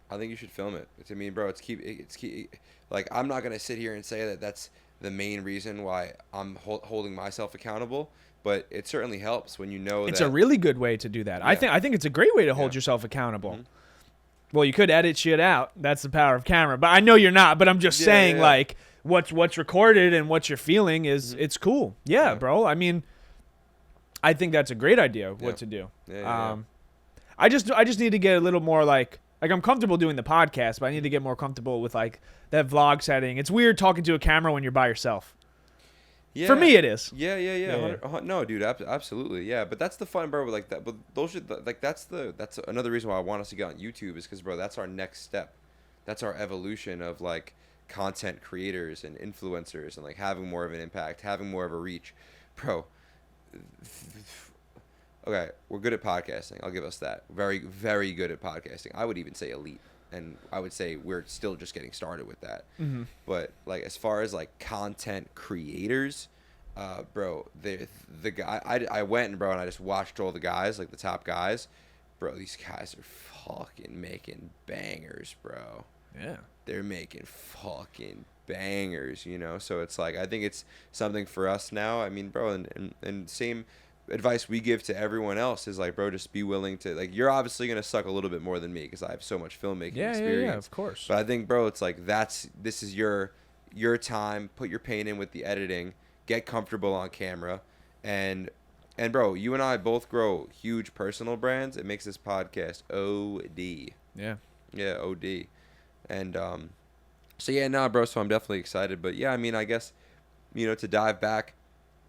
I think you should film it. I mean, bro, it's key. Like, I'm not gonna sit here and say that that's the main reason why I'm holding myself accountable, but it certainly helps when you know it's a really good way to do that. Yeah. I think it's a great way to hold yourself accountable. Well, you could edit shit out. That's the power of camera. But I know you're not. But I'm just saying, like, what's recorded and what you're feeling is it's cool. Yeah, bro. I mean, I think that's a great idea. What to do. I just need to get a little more like I'm comfortable doing the podcast, but I need to get more comfortable with like that vlog setting. It's weird talking to a camera when you're by yourself. Yeah. For me, it is. Yeah. Yeah. No, dude, absolutely. Yeah, but that's the fun, bro. Like that, but those should like that's another reason why I want us to get on YouTube is because, bro, that's our next step. That's our evolution of like content creators and influencers and like having more of an impact, having more of a reach, bro. Okay, we're good at podcasting. I'll give us that. Very, very good at podcasting. I would even say elite. And I would say we're still just getting started with that. Mm-hmm. But like as far as like content creators, bro, the guy I went and bro and I just watched all the guys, like the top guys. Bro, these guys are fucking making bangers, bro. Yeah. They're making fucking bangers, you know? So it's like I think it's something for us now. I mean, bro, and same advice we give to everyone else is like, bro, just be willing to like. You're obviously gonna suck a little bit more than me because I have so much filmmaking experience. Yeah, of course. But I think, bro, it's like this is your time. Put your pain in with the editing. Get comfortable on camera, and bro, you and I both grow huge personal brands. It makes this podcast OD. Yeah, OD, and so yeah, nah, bro. So I'm definitely excited. But yeah, I mean, I guess to dive back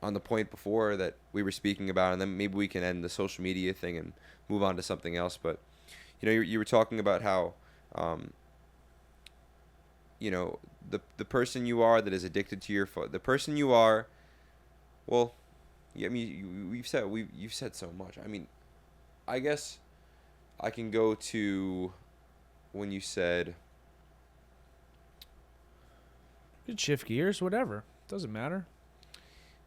on the point before that we were speaking about, and then maybe we can end the social media thing and move on to something else. But you were talking about how the person you are that is addicted to your phone, the person you are. Well, yeah, I mean, you've said so much. I mean, I guess I can go to when you said. You could shift gears, whatever. Doesn't matter.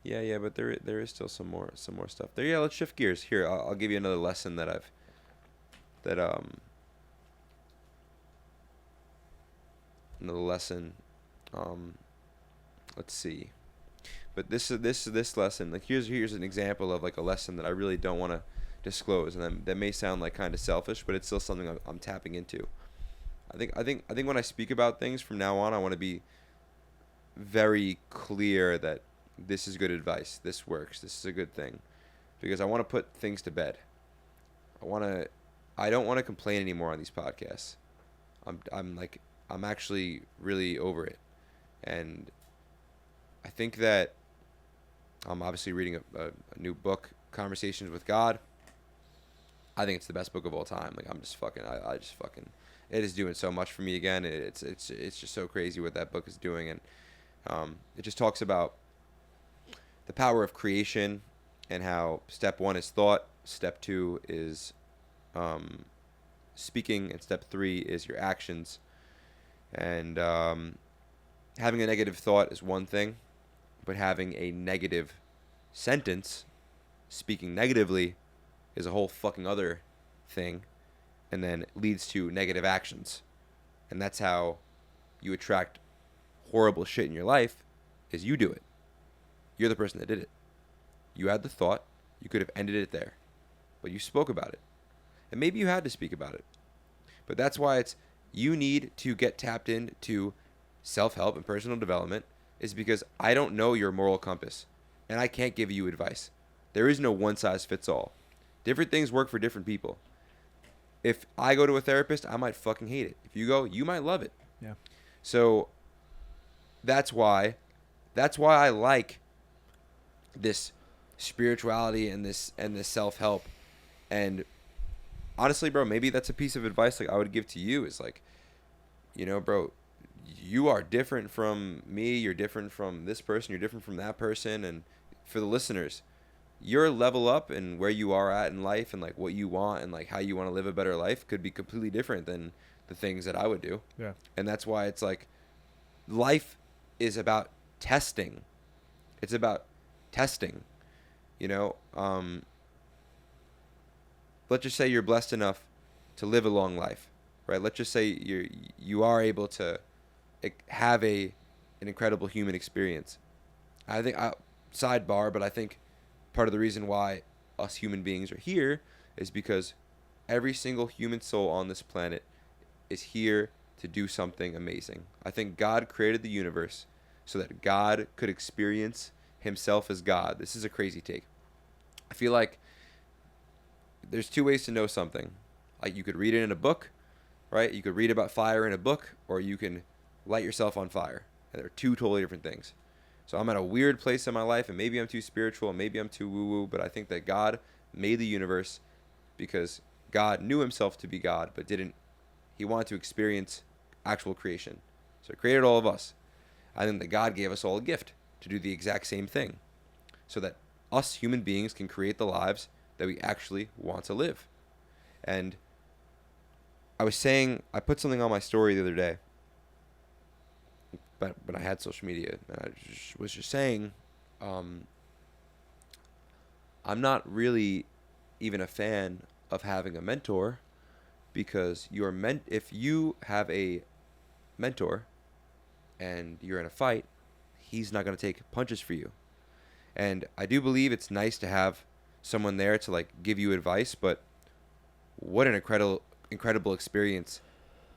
Yeah, but there is still some more stuff there. Yeah, let's shift gears. Here, I'll give you another lesson another lesson. Let's see. But this lesson, like here's an example of like a lesson that I really don't want to disclose, and that may sound like kind of selfish, but it's still something I'm tapping into. I think when I speak about things from now on, I want to be very clear that this is good advice. This works. This is a good thing, because I want to put things to bed. I don't want to complain anymore on these podcasts. I'm actually really over it, and I think that I'm obviously reading a new book, Conversations with God. I think it's the best book of all time. Like I just fucking, it is doing so much for me again. It's just so crazy what that book is doing, and it just talks about the power of creation and how step 1 is thought, step 2 is speaking, and step 3 is your actions. And having a negative thought is one thing, but having a negative sentence, speaking negatively, is a whole fucking other thing, and then leads to negative actions. And that's how you attract horrible shit in your life, is you do it. You're the person that did it. You had the thought. You could have ended it there. But you spoke about it. And maybe you had to speak about it. But that's why you need to get tapped into self-help and personal development, is because I don't know your moral compass. And I can't give you advice. There is no one-size-fits-all. Different things work for different people. If I go to a therapist, I might fucking hate it. If you go, you might love it. Yeah. So that's why I like this spirituality and this self-help. And honestly, bro, maybe that's a piece of advice like I would give to you, is like, bro, you are different from me, you're different from this person, you're different from that person. And for the listeners, your level up and where you are at in life and like what you want and like how you want to live a better life could be completely different than the things that I would do. Yeah. And that's why it's like life is about testing. It's about testing. Let's just say you're blessed enough to live a long life, right? Let's just say you are able to have an incredible human experience. I think sidebar, but I think part of the reason why us human beings are here is because every single human soul on this planet is here to do something amazing. I think God created the universe so that God could experience himself as God. This is a crazy take. I feel like there's 2 ways to know something. you could read it in a book, right? You could read about fire in a book, or you can light yourself on fire. And they're two totally different things. So I'm at a weird place in my life, and maybe I'm too spiritual, and maybe I'm too woo-woo, but I think that God made the universe because God knew himself to be God, but he wanted to experience actual creation. So he created all of us. I think that God gave us all a gift to do the exact same thing so that us human beings can create the lives that we actually want to live. And I put something on my story the other day, but I had social media, and I was just saying, I'm not really even a fan of having a mentor, because if you have a mentor and you're in a fight, he's not going to take punches for you. And I do believe it's nice to have someone there to like give you advice, but what an incredible experience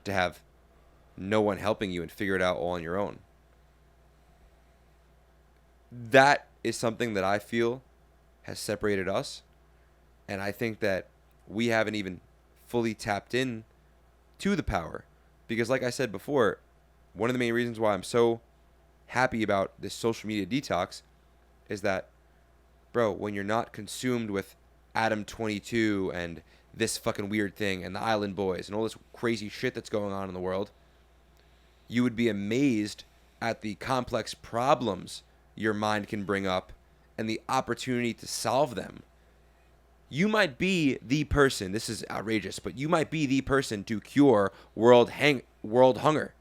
to have no one helping you and figure it out all on your own. That is something that I feel has separated us, and I think that we haven't even fully tapped in to the power, because like I said before, one of the main reasons why I'm so happy about this social media detox is that, bro, when you're not consumed with Adam 22 and this fucking weird thing and the Island Boys and all this crazy shit that's going on in the world, you would be amazed at the complex problems your mind can bring up and the opportunity to solve them. You might be the person, this is outrageous, but you might be the person to cure world hunger.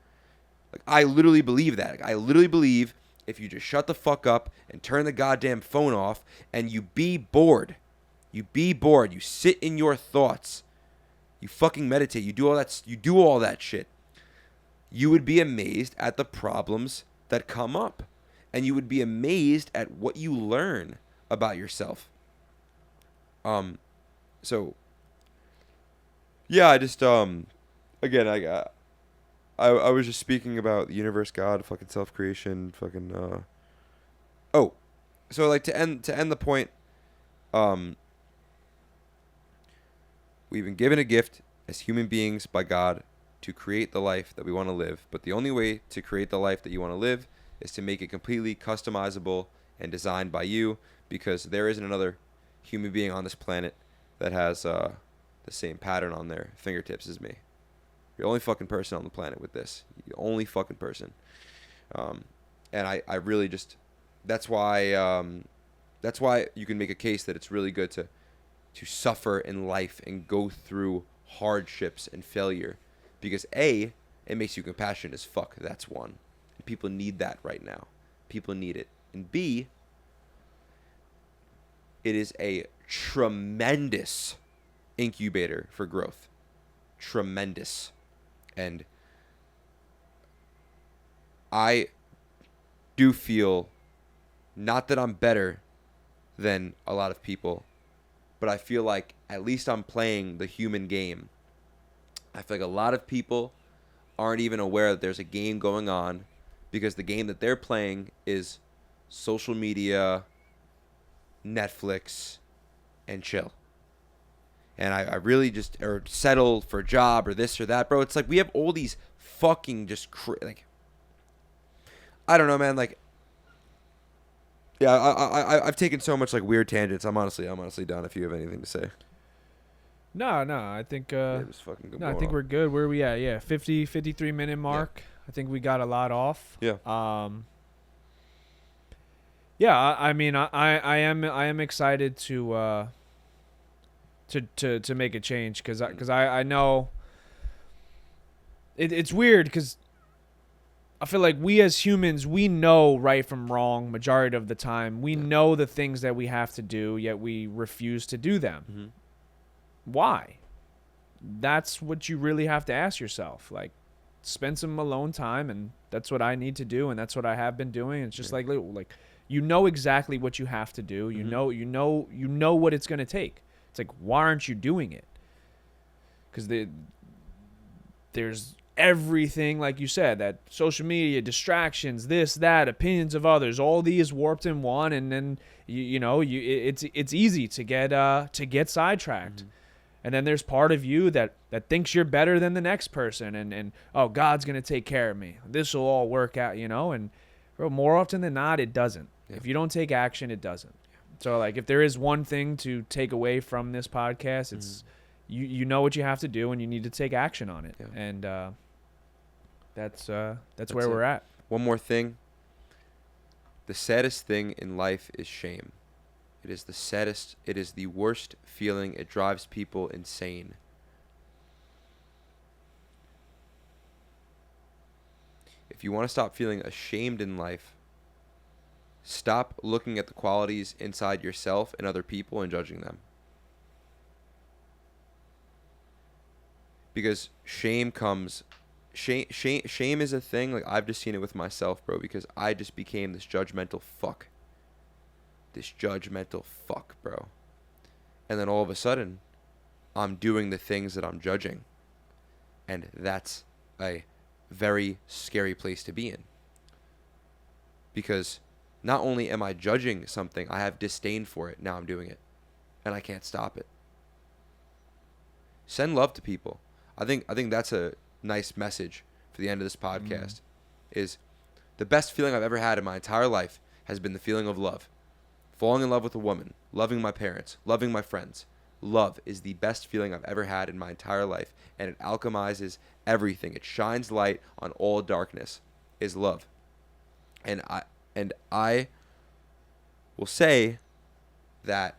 Like, I literally believe that. Like, I literally believe if you just shut the fuck up and turn the goddamn phone off and you be bored, you sit in your thoughts, you fucking meditate, you do all that shit, you would be amazed at the problems that come up, and you would be amazed at what you learn about yourself. So yeah, I just again, I was just speaking about the universe, God, fucking self-creation, fucking so like to end the point, we've been given a gift as human beings by God to create the life that we want to live, but the only way to create the life that you want to live is to make it completely customizable and designed by you, because there isn't another human being on this planet that has the same pattern on their fingertips as me. You're the only fucking person on the planet with this. You're the only fucking person. And I really just, that's why you can make a case that it's really good to suffer in life and go through hardships and failure, because A, it makes you compassionate as fuck. That's one. And people need that right now. People need it. And B, it is a tremendous incubator for growth. Tremendous. And I do feel, not that I'm better than a lot of people, but I feel like at least I'm playing the human game. I feel like a lot of people aren't even aware that there's a game going on, because the game that they're playing is social media, Netflix, and chill. And I really just, or settle for a job or this or that, bro. It's like we have all these fucking just like, I don't know, man. Like, yeah, I've taken so much like weird tangents. I'm honestly done. If you have anything to say. No, I think I think we're good. Where are we at? Yeah, 53 minute mark. Yeah. I think we got a lot off. Yeah. Yeah, I mean, I am excited to make a change, because I know it's weird, because I feel like we as humans, we know right from wrong majority of the time. We know the things that we have to do, yet we refuse to do them. Mm-hmm. Why? That's what you really have to ask yourself. Like, spend some alone time, and that's what I need to do, and that's what I have been doing. It's just like you know exactly what you have to do. You know what it's going to take. It's like, why aren't you doing it? Because there's everything, like you said, that social media, distractions, this, that, opinions of others, all these warped in one, and then it's easy to get sidetracked. Mm-hmm. And then there's part of you that thinks you're better than the next person, and oh, God's gonna take care of me. This will all work out, you know. And bro, more often than not, it doesn't. Yeah. If you don't take action, it doesn't. So like, if there is one thing to take away from this podcast, it's you know what you have to do, and you need to take action on it. Yeah. And that's where we're at. One more thing. The saddest thing in life is shame. It is the saddest. It is the worst feeling. It drives people insane. If you want to stop feeling ashamed in life, stop looking at the qualities inside yourself and other people and judging them. Because shame is a thing. Like, I've just seen it with myself, bro, because I just became this judgmental fuck. Bro. And then all of a sudden, I'm doing the things that I'm judging. And that's a very scary place to be in. Because not only am I judging something, I have disdain for it. Now I'm doing it. And I can't stop it. Send love to people. I think that's a nice message for the end of this podcast. Is the best feeling I've ever had in my entire life has been the feeling of love. Falling in love with a woman, loving my parents, loving my friends. Love is the best feeling I've ever had in my entire life, and it alchemizes everything. It shines light on all darkness. Is love. And I will say that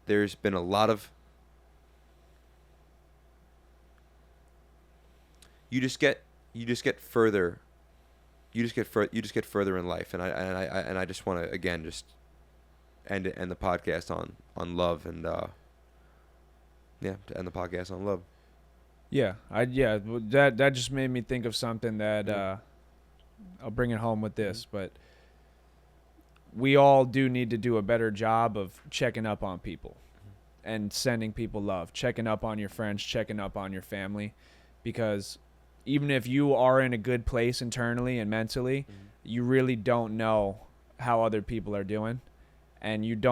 there's been a lot of you just get further in life, and I just want to again just end the podcast on love, and to end the podcast on love. That just made me think of something that I'll bring it home with this, but we all do need to do a better job of checking up on people and sending people love, checking up on your friends, checking up on your family, because even if you are in a good place internally and mentally, you really don't know how other people are doing, and you don't